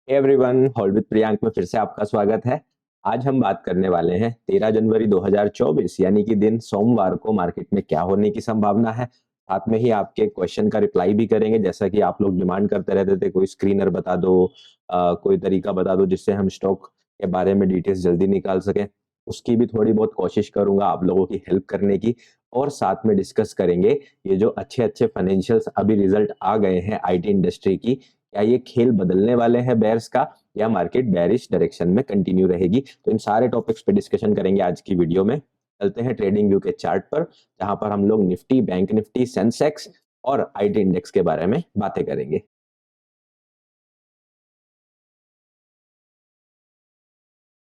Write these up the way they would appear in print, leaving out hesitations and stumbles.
हे everyone, हॉल with Priyank में फिर से आपका स्वागत है। आज हम बात करने वाले हैं 13 जनवरी 2024 यानी कि दिन सोमवार को मार्केट में क्या होने की संभावना है। साथ में ही आपके क्वेश्चन का रिप्लाई भी करेंगे, जैसा कि आप लोग डिमांड करते रहते थे, कोई स्क्रीनर बता दो, कोई तरीका बता दो जिससे हम स्टॉक के बारे में डिटेल्स जल्दी निकाल सकें। उसकी भी थोड़ी बहुत कोशिश करूंगा आप लोगों की हेल्प करने की। और साथ में डिस्कस करेंगे ये जो अच्छे अच्छे फाइनेंशियल्स अभी रिजल्ट आ गए हैं आईटी इंडस्ट्री की, क्या ये खेल बदलने वाले हैं बेयर्स का, या मार्केट बेयरिश डायरेक्शन में कंटिन्यू रहेगी। तो इन सारे टॉपिक्स पे डिस्कशन करेंगे आज की वीडियो में। चलते हैं ट्रेडिंग व्यू के चार्ट पर, जहां पर हम लोग निफ्टी, बैंक निफ्टी, सेंसेक्स और आईटी इंडेक्स के बारे में बातें करेंगे।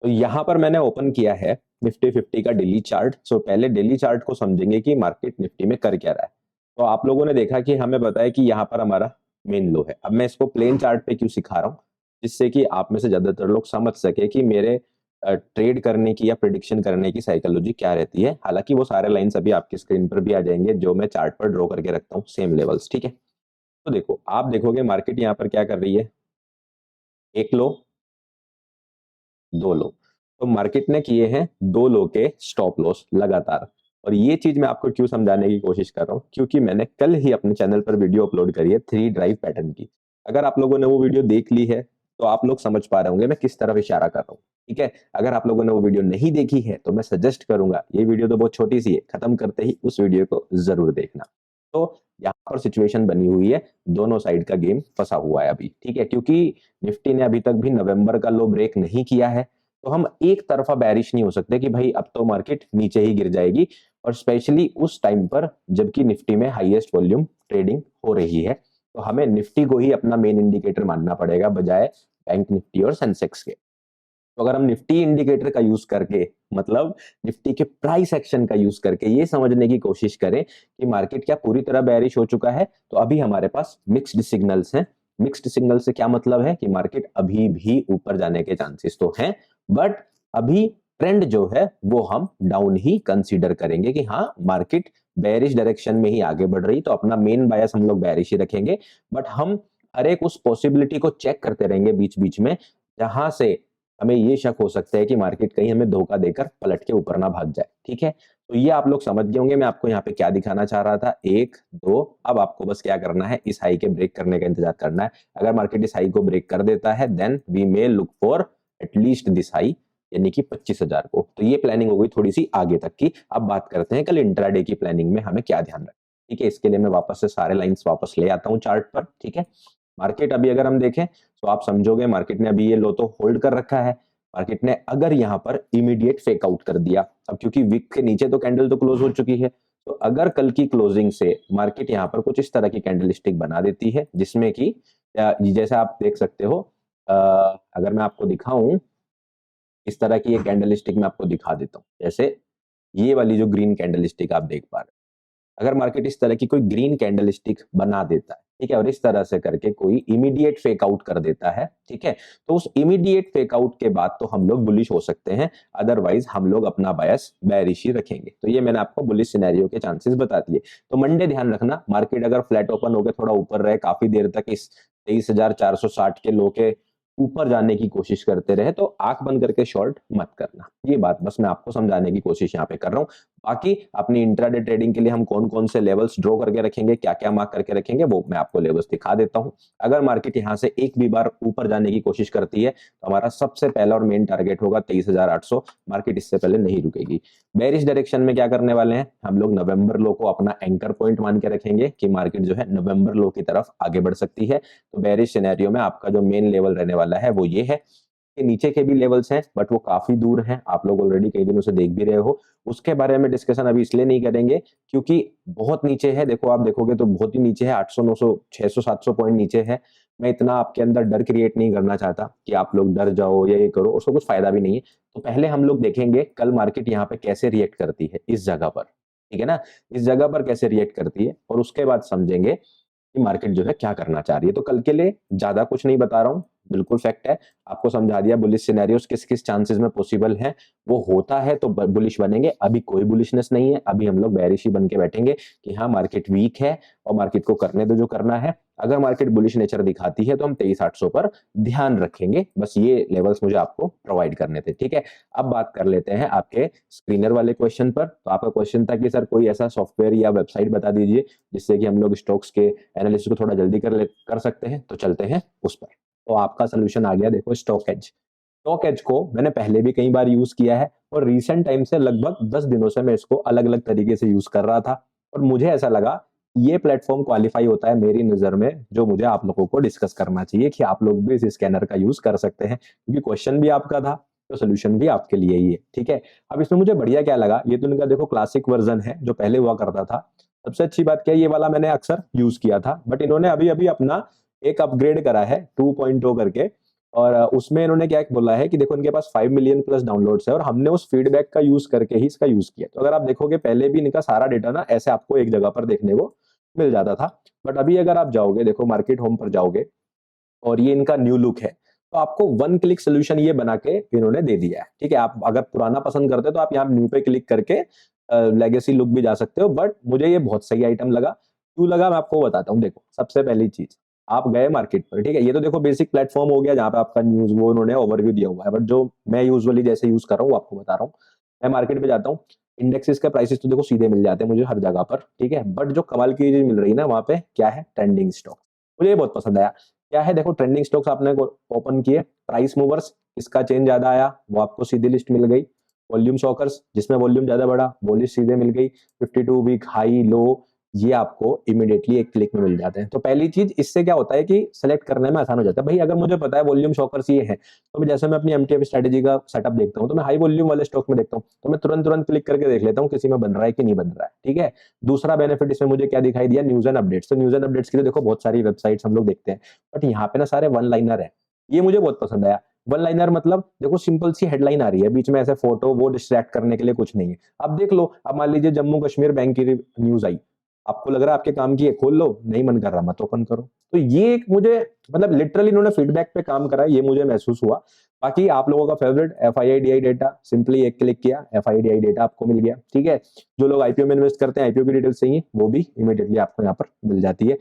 तो यहाँ पर मैंने ओपन किया है निफ्टी 50 का डेली चार्ट। सो पहले डेली चार्ट को समझेंगे कि मार्केट निफ्टी में कर क्या रहा है। तो आप लोगों ने देखा कि हमें बताया कि यहाँ पर हमारा मेन लो है। अब मैं इसको प्लेन चार्ट पे क्यों सिखा रहा हूँ, जिससे कि आप में से ज्यादातर लोग समझ सके कि मेरे ट्रेड करने की या प्रिडिक्शन करने की साइकोलॉजी क्या रहती है। हालांकि वो सारे लाइंस अभी आपकी स्क्रीन पर भी आ जाएंगे जो मैं चार्ट पर ड्रॉ करके रखता हूँ, सेम लेवल्स। ठीक है, तो देखो आप देखोगे मार्केट यहाँ पर क्या कर रही है, एक लो, दो लो। तो मार्केट ने किए हैं दो लो के स्टॉप लॉस लगातार। और ये चीज मैं आपको क्यों समझाने की कोशिश कर रहा हूँ, क्योंकि मैंने कल ही अपने चैनल पर वीडियो अपलोड करी है 3 ड्राइव पैटर्न की। अगर आप लोगों ने वो वीडियो देख ली है तो आप लोग समझ पा रहे होंगे मैं किस तरफ इशारा कर रहा हूँ। ठीक है, अगर आप लोगों ने वो वीडियो नहीं देखी है तो मैं सजेस्ट करूंगा, ये वीडियो तो बहुत छोटी सी है, खत्म करते ही उस वीडियो को जरूर देखना। तो यहाँ पर सिचुएशन बनी हुई है, दोनों साइड का गेम फंसा हुआ है अभी। ठीक है, क्योंकि निफ्टी ने अभी तक भी नवंबर का लो ब्रेक नहीं किया है, तो हम एक तरफा बैरिश नहीं हो सकते कि भाई अब तो मार्केट नीचे ही गिर जाएगी। और स्पेशली उस टाइम पर जबकि निफ्टी में हाईएस्ट वॉल्यूम ट्रेडिंग हो रही है, तो हमें निफ्टी को ही अपना मेन इंडिकेटर मानना पड़ेगा बजाय बैंक निफ्टी और सेंसेक्स के। तो अगर हम निफ्टी इंडिकेटर का यूज करके, मतलब निफ्टी के प्राइस एक्शन का यूज करके ये समझने की कोशिश करें कि मार्केट क्या पूरी तरह बेरिश हो चुका है, तो अभी हमारे पास मिक्स्ड सिग्नल्स हैं। मिक्स्ड सिग्नल से क्या मतलब है कि मार्केट अभी भी ऊपर जाने के चांसेस तो हैं, बट अभी ट्रेंड जो है वो हम डाउन ही कंसीडर करेंगे कि हाँ मार्केट बेरिश डायरेक्शन में ही आगे बढ़ रही, तो अपना मेन बायस हम लोग बेरिश ही रखेंगे। बट हम हर एक उस पॉसिबिलिटी को चेक करते रहेंगे बीच बीच में, जहां से हमें ये शक हो सकता है कि मार्केट कहीं हमें धोखा देकर पलट के ऊपर ना भाग जाए। ठीक है, तो ये आप लोग समझ गए होंगे मैं आपको यहाँ पे क्या दिखाना चाह रहा था। एक दो, अब आपको बस क्या करना है, इस हाई के ब्रेक करने का इंतजार करना है। अगर मार्केट इस हाई को ब्रेक कर देता है then we may look for at least this high, यानी कि 25,000 को। तो ये प्लानिंग हो गई थोड़ी सी आगे तक की। अब बात करते हैं कल इंट्राडे की प्लानिंग में हमें क्या ध्यान रखना है। ठीक है, इसके लिए मैं वापस से सारे लाइंस वापस ले आता हूँ चार्ट पर। ठीक है, मार्केट अभी अगर हम देखें तो आप समझोगे मार्केट ने अभी ये लो तो होल्ड कर रखा है। मार्केट ने अगर यहां पर इमीडिएट फेक आउट कर दिया, अब क्योंकि विक के नीचे तो कैंडल तो क्लोज हो चुकी है, तो अगर कल की क्लोजिंग से मार्केट यहां पर कुछ इस तरह की कैंडल स्टिक बना देती है, जिसमें कि जैसा आप देख सकते हो, अगर मैं आपको दिखाऊं इस तरह की ये कैंडल स्टिक मैं आपको दिखा देता हूं, जैसे ये वाली जो ग्रीन कैंडल स्टिक आप देख पा रहे हैं। अगर मार्केट इस तरह की कोई ग्रीन कैंडल स्टिक बना देता है, ठीक है, और इस तरह से करके कोई इमीडिएट फेक आउट कर देता है, ठीक है, तो उस इमीडिएट फेक आउट के बाद तो हम लोग बुलिश हो सकते हैं, अदरवाइज हम लोग अपना बायस बेरिश ही रखेंगे। तो ये मैंने आपको बुलिश सिनेरियो के चांसेस बता दिए। तो मंडे ध्यान रखना, मार्केट अगर फ्लैट ओपन होकर थोड़ा ऊपर रहे काफी देर तक, इस 23,460 के लो के ऊपर जाने की कोशिश करते रहे, तो आंख बंद करके शॉर्ट मत करना। ये बात बस मैं आपको समझाने की कोशिश यहाँ पे कर रहा हूँ। बाकी अपनी इंट्राडे ट्रेडिंग के लिए हम कौन कौन से लेवल्स ड्रॉ करके रखेंगे, क्या क्या मार्क करके रखेंगे, वो मैं आपको लेवल्स दिखा देता हूं। अगर मार्केट यहां से एक भी बार ऊपर जाने की कोशिश करती है तो हमारा सबसे पहला और मेन टारगेट होगा 23,800। मार्केट इससे पहले नहीं रुकेगी। बेरिश डायरेक्शन में क्या करने वाले हैं, हम लोग नवंबर लो को अपना एंकर पॉइंट मान के रखेंगे कि मार्केट जो है नवंबर लो की तरफ आगे बढ़ सकती है। तो बेरिश सिनेरियो में आपका जो मेन लेवल रहने वाला है वो ये है। के नीचे के भी लेवल्स हैं बट वो काफी दूर हैं, आप लोग ऑलरेडी कई दिनों से देख भी रहे हो। उसके बारे में डिस्कशन अभी इसलिए नहीं करेंगे क्योंकि बहुत नीचे है। देखो आप देखोगे तो बहुत ही नीचे है, 800 900 600 700 पॉइंट नीचे है। मैं इतना आपके अंदर डर क्रिएट नहीं करना चाहता कि आप लोग डर जाओ या ये करो, उसको कुछ फायदा भी नहीं है। तो पहले हम लोग देखेंगे कल मार्केट यहाँ पे कैसे रिएक्ट करती है इस जगह पर, ठीक है ना, इस जगह पर कैसे रिएक्ट करती है, और उसके बाद समझेंगे कि मार्केट जो है क्या करना चाह रही है। तो कल के लिए ज्यादा कुछ नहीं बता रहा हूँ, बिल्कुल फैक्ट है, आपको समझा दिया बुलिश सिनेरियोस किस किस चांसेस में पॉसिबल है। वो होता है तो बुलिश बनेंगे, अभी कोई बुलिशनेस नहीं है, अभी हम लोग बेरिश ही बन के बैठेंगे कि हाँ मार्केट वीक है और मार्केट को करने दो जो करना है। अगर मार्केट बुलिश नेचर दिखाती है तो हम 23,800 पर ध्यान रखेंगे। बस ये लेवल्स मुझे आपको प्रोवाइड करने थे, ठीक है। अब बात कर लेते हैं आपके स्क्रीनर वाले क्वेश्चन पर। तो आपका क्वेश्चन था कि सर कोई ऐसा सॉफ्टवेयर या वेबसाइट बता दीजिए जिससे कि हम लोग स्टॉक्स के एनालिसिस को थोड़ा जल्दी कर सकते हैं। तो चलते हैं उस पर। तो आपका सोल्यूशन आ गया, देखो स्टॉक एज। स्टॉक एज को मैंने पहले भी कई बार यूज किया है और रिसेंट टाइम से लगभग 10 दिनों से मैं इसको अलग अलग तरीके से यूज कर रहा था और मुझे ऐसा लगा ये प्लेटफॉर्म क्वालिफाई होता है मेरी नजर में, जो मुझे आप लोगों को डिस्कस करना चाहिए कि आप लोग भी इस स्कैनर का यूज कर सकते हैं, क्योंकि क्वेश्चन भी आपका था तो सोल्यूशन भी आपके लिए ही है, ठीक है। अब इसमें मुझे बढ़िया क्या लगा, ये तो इनका देखो क्लासिक वर्जन है जो पहले हुआ करता था। सबसे अच्छी बात क्या है, ये वाला मैंने अक्सर यूज किया था, बट इन्होंने अभी अभी अपना एक अपग्रेड करा है 2.0 करके। और उसमें इन्होंने क्या बोला है कि देखो इनके पास 5 मिलियन प्लस डाउनलोड्स है और हमने उस फीडबैक का यूज करके ही इसका यूज किया। तो अगर आप देखोगे पहले भी इनका सारा डेटा ना ऐसे आपको एक जगह पर देखने को मिल जाता था, बट अभी अगर आप जाओगे, देखो मार्केट होम पर जाओगे और ये इनका न्यू लुक है, तो आपको वन क्लिक सोल्यूशन ये बना के इन्होंने दे दिया है, ठीक है। आप अगर पुराना पसंद करते हो तो आप यहाँ न्यू पे क्लिक करके लेगेसी लुक भी जा सकते हो, बट मुझे ये बहुत सही आइटम लगा। क्यों लगा मैं आपको बताता हूँ। देखो सबसे पहली चीज, आप गए मार्केट पर, ठीक है, ये तो देखो बेसिक प्लेटफॉर्म हो गया जहाँ पे आपका न्यूज वो उन्होंने ओवरव्यू दिया हुआ है, बट जो मैं यूजुअली जैसे यूज कर रहा हूँ वो आपको बता रहा हूँ। मैं मार्केट पे जाता हूँ, इंडेक्सेस के प्राइसेस तो देखो सीधे मिल जाते हैं मुझे हर जगह पर, ठीक है, बट जो कमाल की चीज मिल रही है ना वहां पे क्या है, ट्रेंडिंग स्टॉक। मुझे ये बहुत पसंद आया। क्या है, देखो ट्रेंडिंग स्टॉक्स आपने ओपन किए, प्राइस मूवर्स इसका चेंज ज्यादा आया वो आपको सीधी लिस्ट मिल गई। वॉल्यूम शॉकर्स जिसमें वॉल्यूम ज्यादा बढ़ा वो लिस्ट सीधे मिल गई। 52 वीक हाई लो ये आपको इमीडिएटली एक क्लिक में मिल जाते हैं। तो पहली चीज इससे क्या होता है कि सेलेक्ट करने में आसान हो जाता है। भाई अगर मुझे पता है वॉल्यूम शॉकर्स ये है, तो मैं जैसे मैं अपनी एमटीएफ स्ट्रेटेजी का सेटअप देखता हूँ तो मैं हाई वॉल्यूम वाले स्टॉक में देखता हूँ, तो मैं तुरंत तुरंत क्लिक करके देख लेता हूँ किसी में बन रहा है कि नहीं बन रहा है, ठीक है। दूसरा बेनिफिट इसमें मुझे क्या दिखाई दिया, न्यूज एंड अपडेट्स। तो न्यूज एंड अपडेट्स के लिए देखो बहुत सारी वेबसाइट्स हम लोग देखते हैं, बट यहाँ पे ना सारे वन लाइनर है। ये मुझे बहुत पसंद आया। वन लाइनर मतलब देखो सिंपल सी हेडलाइन आ रही है, बीच में ऐसे फोटो वो डिस्ट्रैक्ट करने के लिए कुछ नहीं है। अब देख लो, अब मान लीजिए जम्मू कश्मीर बैंक की न्यूज आई, आपको लग रहा है आपके काम की है, खोल लो, नहीं मन कर रहा मत ओपन करो। तो ये एक मुझे मतलब लिटरली इन्होंने फीडबैक पे काम करा, ये मुझे महसूस हुआ। बाकी आप लोगों का फेवरेट FII डेटा, सिंपली एक क्लिक किया FII डेटा आपको मिल गया, ठीक है। जो लोग आईपीओ में इन्वेस्ट करते हैं, आईपीओ की डिटेल्स चाहिए वो भी इमीडिएटली आपको यहाँ पर मिल जाती है।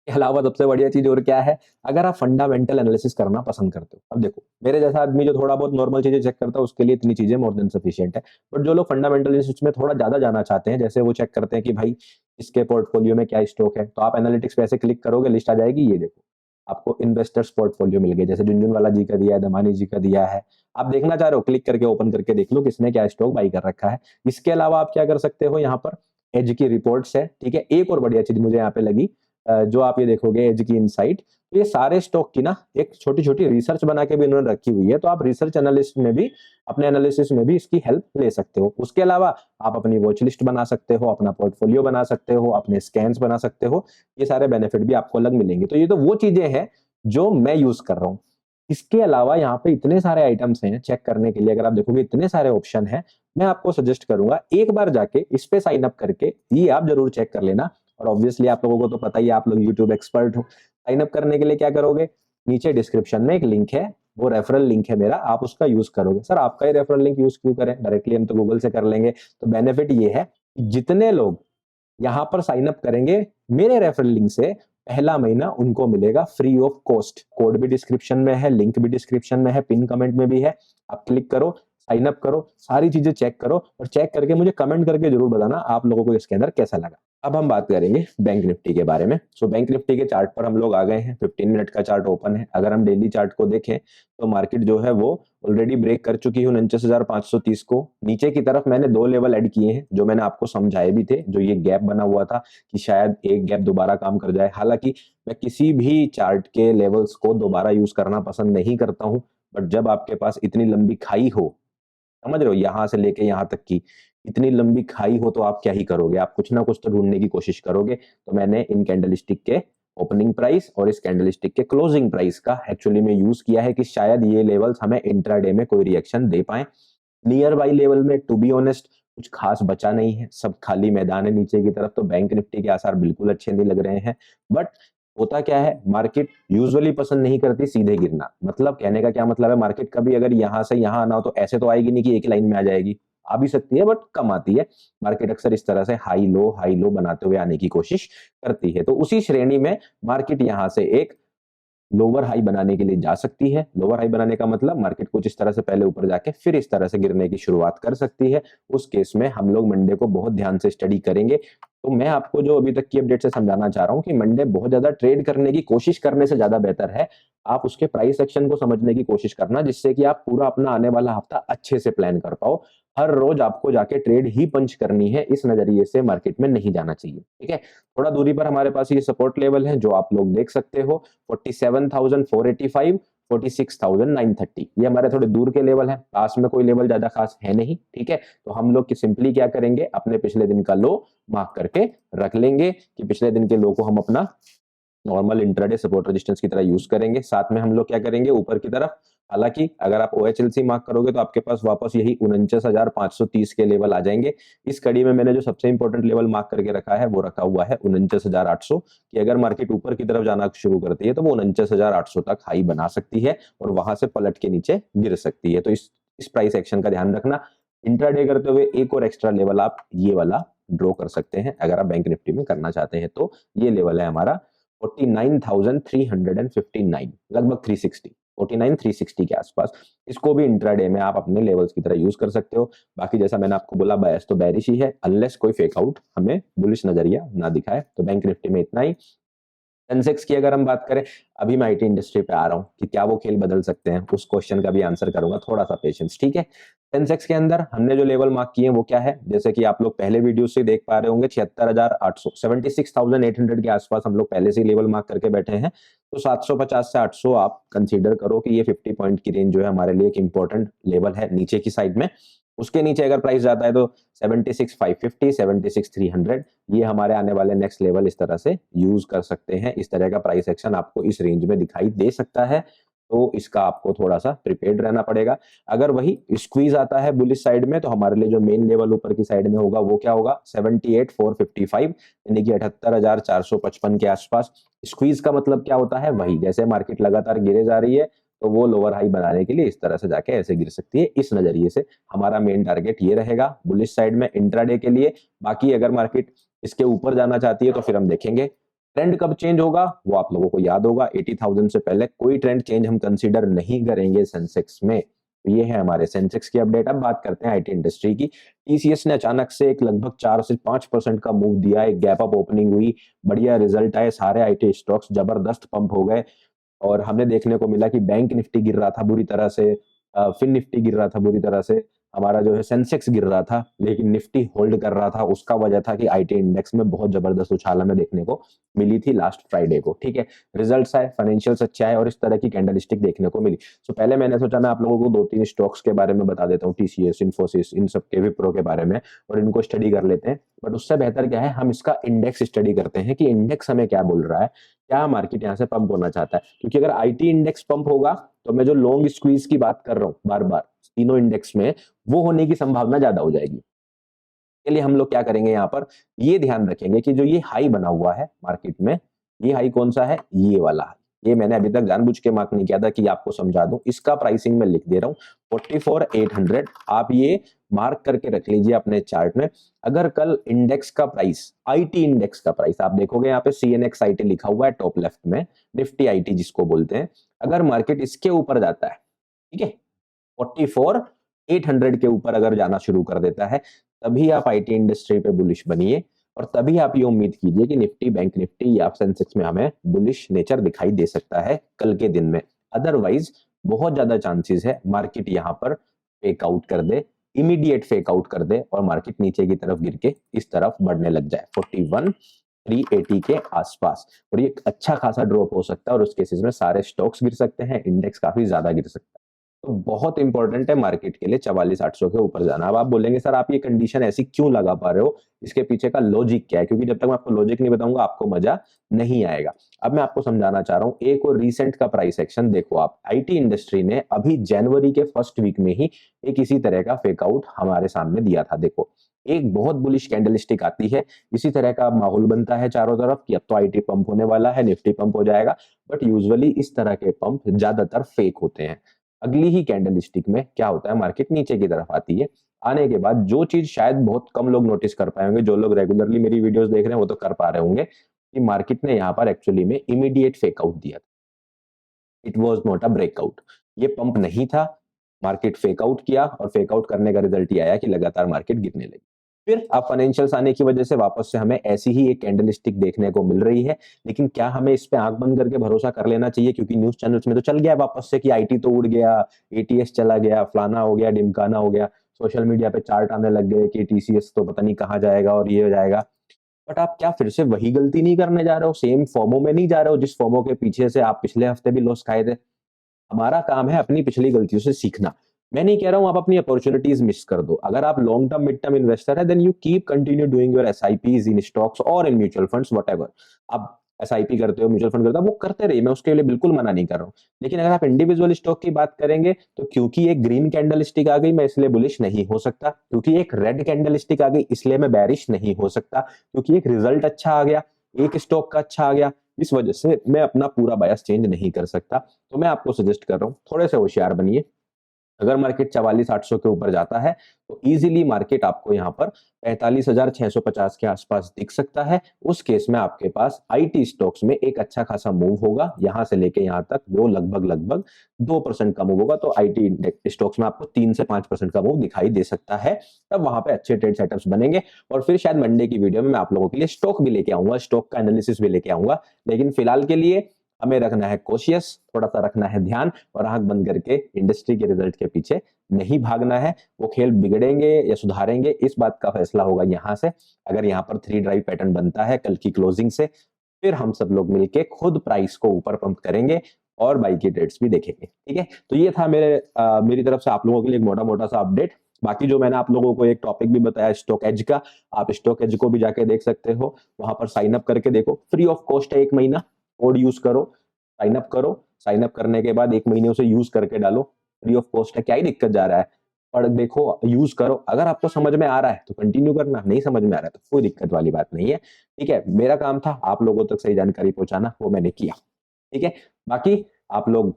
के अलावा सबसे बढ़िया चीज और क्या है, अगर आप फंडामेंटल एनालिसिस करना पसंद करते हो, अब देखो मेरे जैसा आदमी जो थोड़ा बहुत नॉर्मल चीजें चेक करता है उसके लिए इतनी चीजें मोर देन सफिशिएंट है। बट जो लोग फंडामेंटल एनालिसिस में थोड़ा ज्यादा जाना चाहते हैं, जैसे वो चेक करते हैं कि भाई इसके पोर्टफोलियो में क्या स्टॉक है, तो आप एनालिटिक्स पे ऐसे क्लिक करोगे, लिस्ट आ जाएगी, ये देखो आपको इन्वेस्टर्स पोर्टफोलियो मिल गए, जैसे झुनझुनवाला जी का दिया है, दमानी जी का दिया है। आप देखना चाह रहे हो, क्लिक करके ओपन करके देख लो किसने क्या स्टॉक बाई कर रखा है। इसके अलावा आप क्या कर सकते हो, यहाँ पर एज की रिपोर्ट्स है, ठीक है। एक और बढ़िया चीज मुझे यहाँ पे लगी, जो आप ये देखोगे एज की इनसाइट, तो ये सारे स्टॉक की ना एक छोटी छोटी रिसर्च बना के भी इन्होंने रखी हुई है, तो आप रिसर्च एनालिस्ट में भी अपने एनालिसिस में भी इसकी हेल्प ले सकते हो। उसके अलावा आप अपनी वॉच लिस्ट बना सकते हो, अपना पोर्टफोलियो बना सकते हो, अपने स्कैन्स बना सकते हो, ये सारे बेनिफिट भी आपको अलग मिलेंगे। तो ये तो वो चीजें हैं जो मैं यूज कर रहा हूँ। इसके अलावा यहाँ पे इतने सारे आइटम्स हैं चेक करने के लिए, अगर आप देखोगे इतने सारे ऑप्शन हैं, मैं आपको सजेस्ट करूंगा एक बार जाके इस पे साइन अप करके ये आप जरूर चेक कर लेना। और ऑब्वियसली आप लोगों को तो पता ही है, आप लोग यूट्यूब एक्सपर्ट हो। साइन अप करने के लिए क्या करोगे, नीचे डिस्क्रिप्शन में एक लिंक है, वो रेफरल लिंक है मेरा, आप उसका यूज करोगे। सर आपका ही रेफरल लिंक यूज क्यों करें, डायरेक्टली हम तो गूगल से कर लेंगे। तो बेनिफिट ये है, जितने लोग यहाँ पर साइन अप करेंगे मेरे रेफरल लिंक से, पहला महीना उनको मिलेगा फ्री ऑफ कॉस्ट। कोड भी डिस्क्रिप्शन में है, लिंक भी डिस्क्रिप्शन में है, पिन कमेंट में भी है। आप क्लिक करो, साइन अप करो, सारी चीजें चेक करो और चेक करके मुझे कमेंट करके जरूर बताना आप लोगों को इसके अंदर कैसा लगा। अब हम बात करेंगे बैंक निफ्टी के बारे में। सो बैंक निफ्टी के चार्ट पर हम लोग आ गए हैं, 15 मिनट का चार्ट ओपन है। अगर हम डेली चार्ट को देखें तो मार्केट जो है वो ऑलरेडी ब्रेक कर चुकी है 49,530 को। नीचे की तरफ मैंने 2 लेवल ऐड किए हैं जो मैंने आपको समझाए भी थे, जो ये गैप बना हुआ था कि शायद एक गैप दोबारा काम कर जाए। हालांकि मैं किसी भी चार्ट के लेवल्स को दोबारा यूज करना पसंद नहीं करता हूं, बट जब आपके पास इतनी लंबी खाई हो, समझ रहे हो, यहां से लेके यहां तक की इतनी लंबी खाई हो, तो आप क्या ही करोगे, आप कुछ ना कुछ तो ढूंढने की कोशिश करोगे। तो मैंने इन कैंडलस्टिक के ओपनिंग प्राइस और इस कैंडलस्टिक के क्लोजिंग प्राइस का एक्चुअली में यूज किया है कि शायद ये लेवल्स हमें इंट्राडे में कोई रिएक्शन दे पाए। नियर बाई लेवल में टू बी ऑनेस्ट कुछ खास बचा नहीं है, सब खाली मैदान है नीचे की तरफ। तो बैंक निफ्टी के आसार बिल्कुल अच्छे नहीं लग रहे हैं। बट होता क्या है, मार्केट यूजुअली पसंद नहीं करती सीधे गिरना। मतलब कहने का क्या मतलब है, मार्केट कभी अगर यहां से यहां आना हो तो ऐसे तो आएगी नहीं कि एक ही लाइन में आ जाएगी, आ भी सकती है बट कम आती है। मार्केट अक्सर इस तरह से हाई लो बनाते हुए आने की कोशिश करती है। तो उसी श्रेणी में मार्केट यहां से एक लोअर हाई बनाने के लिए जा सकती है। लोअर हाई बनाने का मतलब मार्केट कुछ इस तरह से पहले ऊपर जाके फिर इस तरह से गिरने की शुरुआत कर सकती है। उस केस में हम लोग मंडे को बहुत ध्यान से स्टडी करेंगे। तो मैं आपको जो अभी तक की अपडेट से समझाना चाह रहा हूं कि मंडे बहुत ज्यादा ट्रेड करने की कोशिश करने से ज्यादा बेहतर है आप उसके प्राइस एक्शन को समझने की कोशिश करना, जिससे कि आप पूरा अपना आने वाला हफ्ता अच्छे से प्लान कर पाओ। हर रोज आपको जाके ट्रेड ही पंच करनी है, इस नजरिए से मार्केट में नहीं जाना चाहिए। ठीक है, थोड़ा दूरी पर हमारे पास ये सपोर्ट लेवल है जो आप लोग देख सकते हो, 47,485, 46,930। ये हमारे थोड़े दूर के लेवल है, पास में कोई लेवल ज्यादा खास है नहीं। ठीक है, तो हम लोग सिंपली क्या करेंगे, अपने पिछले दिन का लो मार्क करके रख लेंगे कि पिछले दिन के लो को हम अपना नॉर्मल इंट्राडे सपोर्ट रेजिस्टेंस की तरह यूज करेंगे। साथ में हम लोग क्या करेंगे, ऊपर की तरफ, हालांकि अगर आप OHLC मार्क करोगे तो आपके पास वापस यही 49,530 के लेवल आ जाएंगे। इस कड़ी में मैंने जो सबसे इंपॉर्टेंट लेवल मार्क करके रखा है वो रखा हुआ है 49,800, कि अगर मार्केट ऊपर की तरफ जाना शुरू करती है तो वो 49,800 तक हाई बना सकती है और वहां से पलट के नीचे गिर सकती है। तो इस प्राइस एक्शन का ध्यान रखना। इंट्राडे करते हुए एक और एक्स्ट्रा लेवल आप ये वाला ड्रॉ कर सकते हैं अगर आप बैंक निफ्टी में करना चाहते हैं। तो ये लेवल है हमारा 49,359, लगभग 360, 49,360 के आसपास। इसको भी इंट्राडे में आप अपने लेवल्स की तरह यूज कर सकते हो। बाकी जैसा मैंने आपको बोला, बायस तो बेरिश ही है, अनलेस कोई फेक आउट हमें बुलिश नजरिया ना दिखाए। तो बैंक निफ्टी में इतना ही। सेंसेक्स की अगर हम बात करें, अभी मैं IT इंडस्ट्री पे आ रहा हूं कि क्या वो खेल बदल सकते हैं, उस क्वेश्चन का भी आंसर करूंगा, थोड़ा सा पेशेंस। ठीक है, सेंसेक्स के अंदर हमने जो लेवल मार्क किए हैं वो क्या है, जैसे कि आप लोग पहले वीडियो से देख पा रहे होंगे, 76,800, 76,800 के आसपास हम लोग पहले से लेवल मार्क करके बैठे हैं। तो 750 से 800 आप कंसीडर करो कि ये 50 पॉइंट की रेंज जो है हमारे लिए एक इंपॉर्टेंट लेवल है नीचे की साइड में। उसके नीचे अगर प्राइस जाता है तो 76,550, 76,300, ये हमारे आने वाले नेक्स्ट लेवल इस तरह से यूज कर सकते हैं। इस तरह का प्राइस एक्शन आपको इस रेंज में दिखाई दे सकता है, तो इसका आपको थोड़ा सा प्रिपेयर्ड रहना पड़ेगा। अगर वही स्क्वीज आता है बुलिश साइड में तो हमारे लिए जो मेन लेवल ऊपर की साइड में होगा वो क्या होगा, 78,455, यानी कि 78,455 के आसपास। स्क्वीज का मतलब क्या होता है, वही जैसे मार्केट लगातार गिरे जा रही है तो वो लोअर हाई बनाने के लिए इस तरह से जाके ऐसे गिर सकती है। इस नजरिए से हमारा मेन टारगेट ये रहेगा बुलिश साइड में इंट्राडे के लिए। बाकी अगर मार्केट इसके ऊपर जाना चाहती है तो फिर हम देखेंगे। ट्रेंड कब चेंज होगा वो आप लोगों को याद होगा, 80,000 से पहले कोई ट्रेंड चेंज हम कंसीडर नहीं करेंगे सेंसेक्स में। तो ये है हमारे सेंसेक्स की अपडेट। अब बात करते हैं IT इंडस्ट्री की। TCS ने अचानक से एक लगभग 4 से 5% का मूव दिया, एक गैप अप ओपनिंग हुई, बढ़िया रिजल्ट आए, सारे IT स्टॉक्स जबरदस्त पंप हो गए और हमें देखने को मिला कि बैंक निफ्टी गिर रहा था बुरी तरह से, फिन निफ्टी गिर रहा था बुरी तरह से, हमारा जो है सेंसेक्स गिर रहा था, लेकिन निफ्टी होल्ड कर रहा था। उसका वजह था कि IT इंडेक्स में बहुत जबरदस्त उछाल हमें देखने को मिली थी लास्ट फ्राइडे को। ठीक है, रिजल्ट्स आए, फाइनेंशियल्स अच्छे आए और इस तरह की कैंडलस्टिक देखने को मिली। सो पहले मैंने सोचा मैं आप लोगों को 2-3 स्टॉक्स के बारे में बता देता हूँ, TCS, इन्फोसिस, इन सब के विप्रो के बारे में, और इनको स्टडी कर लेते हैं। बट उससे बेहतर क्या है, हम इसका इंडेक्स स्टडी करते हैं कि इंडेक्स हमें क्या बोल रहा है, क्या मार्केट यहाँ से पंप होना चाहता है। क्योंकि अगर IT इंडेक्स पंप होगा तो मैं जो लॉन्ग स्क्वीज की बात कर रहा हूँ बार बार तीनों इंडेक्स में, वो होने की संभावना ज्यादा हो जाएगी। के लिए हम लोग क्या करेंगे, यहाँ पर ये ध्यान रखेंगे कि जो ये हाई बना हुआ है मार्केट में, ये हाई कौन सा है, ये वाला। ये मैंने अभी तक जानबूझ के मार्क नहीं किया था कि आपको समझा दूं, इसका प्राइसिंग मैं लिख दे रहा हूँ 44,800। आप ये मार्क करके रख लीजिए अपने चार्ट में। अगर कल इंडेक्स का प्राइस, IT इंडेक्स का प्राइस, आप देखोगे यहाँ पे CNX IT लिखा हुआ है टॉप लेफ्ट में, निफ्टी IT जिसको बोलते हैं, अगर मार्केट इसके ऊपर जाता है, ठीक है, 44,800 के ऊपर अगर जाना शुरू कर देता है, तभी आप IT इंडस्ट्री पे बुलिश बनिए और तभी आप ये उम्मीद कीजिए कि निफ्टी, बैंक निफ्टी या सेंसेक्स में हमें बुलिश नेचर दिखाई दे सकता है कल के दिन में। अदरवाइज बहुत ज्यादा चांसेस है मार्केट यहाँ पर फेक आउट कर दे, इमीडिएट फेक आउट कर दे और मार्केट नीचे की तरफ गिर के इस तरफ बढ़ने लग जाए 41,380 के आसपास, और ये अच्छा खासा ड्रॉप हो सकता है और उस केसेस में सारे स्टॉक्स गिर सकते हैं, इंडेक्स काफी ज्यादा गिर सकता है। तो बहुत इंपॉर्टेंट है मार्केट के लिए 44,800 के ऊपर जाना। अब आप बोलेंगे सर आप ये कंडीशन ऐसी क्यों लगा पा रहे हो, इसके पीछे का लॉजिक क्या है, क्योंकि जब तक मैं आपको लॉजिक नहीं बताऊंगा आपको मजा नहीं आएगा। अब मैं आपको समझाना चाह रहा हूं, एक और रीसेंट का प्राइस एक्शन देखो आप। IT इंडस्ट्री ने अभी जनवरी के फर्स्ट वीक में ही एक इसी तरह का फेक आउट हमारे सामने दिया था। देखो, एक बहुत बुलिश कैंडलस्टिक आती है, इसी तरह का माहौल बनता है चारों तरफ कि अब तो IT पंप होने वाला है, निफ्टी पंप हो जाएगा। बट यूजुअली इस तरह के पंप ज्यादातर फेक होते हैं। अगली ही कैंडल स्टिक में क्या होता है, मार्केट नीचे की तरफ आती है। आने के बाद जो चीज शायद बहुत कम लोग नोटिस कर पाए होंगे, जो लोग रेगुलरली मेरी वीडियोस देख रहे हैं वो तो कर पा रहे होंगे, कि मार्केट ने यहाँ पर एक्चुअली में इमीडिएट फेक आउट दिया था। It was not a breakout, ये पंप नहीं था, मार्केट फेक आउट किया और फेक आउट करने का रिजल्ट ये आया कि लगातार मार्केट गिरने लगी। फिर अब फाइनेंशियल्स आने की वजह से वापस से हमें ऐसी ही एक कैंडलस्टिक देखने को मिल रही है, लेकिन क्या हमें इस पे आंख बंद करके भरोसा कर लेना चाहिए? क्योंकि न्यूज चैनल्स में तो चल गया वापस से कि आईटी तो उड़ गया, एटीएस चला गया, फलाना हो गया, ढिमकाना हो गया, सोशल मीडिया पे चार्ट आने लग गए कि टीसीएस तो पता नहीं कहाँ जाएगा और ये हो जाएगा। बट आप क्या फिर से वही गलती नहीं करने जा रहे हो? सेम फोमो में नहीं जा रहे हो जिस फोमो के पीछे से आप पिछले हफ्ते भी लॉस खाए थे? हमारा काम है अपनी पिछली गलतियों से सीखना। मैं नहीं कह रहा हूं आप अपनी अपॉर्चुनिटीज मिस कर दो। अगर आप long term mid term investor है, then you keep continue doing your SIPs in stocks और इन म्यूचुअल फंड्स व्हाटएवर। आप एसआईपी करते हो, म्यूचुअल फंड करते हो, वो करते रहिए, मैं उसके लिए बिल्कुल मना नहीं कर रहा हूं। लेकिन अगर आप इंडिविजुअल स्टॉक की बात करेंगे तो क्योंकि एक ग्रीन कैंडल स्टिक आ गई मैं इसलिए बुलिश नहीं हो सकता, क्योंकि एक रेड कैंडल स्टिक आ गई इसलिए मैं बेरिश नहीं हो सकता, क्योंकि एक रिजल्ट अच्छा आ गया, एक स्टॉक का अच्छा आ गया, इस वजह से मैं अपना पूरा बायस चेंज नहीं कर सकता। तो मैं आपको सजेस्ट कर रहा हूं थोड़े से होशियार बनिए। अगर मार्केट 44,800 के ऊपर जाता है तो इजीली मार्केट आपको यहाँ पर 45,650 के आसपास दिख सकता है। उस केस में आपके पास आईटी स्टॉक्स में एक अच्छा खासा मूव होगा, यहां से लेके यहां तक वो लगभग 2% का मूव होगा। तो आईटी स्टॉक्स में आपको 3 से 5% का मूव दिखाई दे सकता है। तब वहां पे अच्छे ट्रेड सेटअप्स बनेंगे और फिर शायद मंडे की वीडियो में मैं आप लोगों के लिए स्टॉक भी लेके आऊंगा, स्टॉक का एनालिसिस भी लेके आऊंगा। लेकिन फिलहाल के लिए हमें रखना है कोशियस, थोड़ा सा रखना है ध्यान और आंख बंद करके इंडस्ट्री के रिजल्ट के पीछे नहीं भागना है। वो खेल बिगड़ेंगे या सुधारेंगे इस बात का फैसला होगा यहाँ से। अगर यहाँ पर 3 ड्राइव पैटर्न बनता है कल की क्लोजिंग से, फिर हम सब लोग मिलके खुद प्राइस को ऊपर पंप करेंगे और बाई की ट्रेड्स भी देखेंगे। ठीक है, तो ये था मेरी तरफ से आप लोगों के लिए एक मोटा मोटा सा अपडेट। बाकी जो मैंने आप लोगों को एक टॉपिक भी बताया स्टॉक एज का, आप स्टॉक एज को भी जाके देख सकते हो, वहां पर साइन अप करके देखो, फ्री ऑफ कॉस्ट है 1 महीना, कोड यूज करो, साइन अप करो, साइन अप करने के बाद 1 महीने उसे यूज करके डालो, फ्री ऑफ कॉस्ट है, क्या ही दिक्कत जा रहा है? और देखो, यूज करो, अगर आपको समझ में आ रहा है तो कंटिन्यू करना, नहीं समझ में आ रहा है तो कोई दिक्कत वाली बात नहीं है। ठीक है, मेरा काम था आप लोगों तक सही जानकारी पहुंचाना, वो मैंने किया। ठीक है, बाकी आप लोग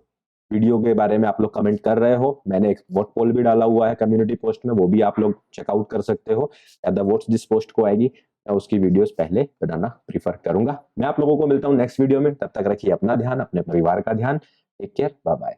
वीडियो के बारे में आप लोग कमेंट कर रहे हो, मैंने एक वोट पोल भी डाला हुआ है कम्युनिटी पोस्ट में, वो भी आप लोग चेकआउट कर सकते हो। द वोट्स जिस पोस्ट को आएगी मैं उसकी वीडियोस पहले बनाना प्रीफर करूंगा। मैं आप लोगों को मिलता हूं नेक्स्ट वीडियो में, तब तक रखिए अपना ध्यान, अपने परिवार का ध्यान। Take care, bye bye.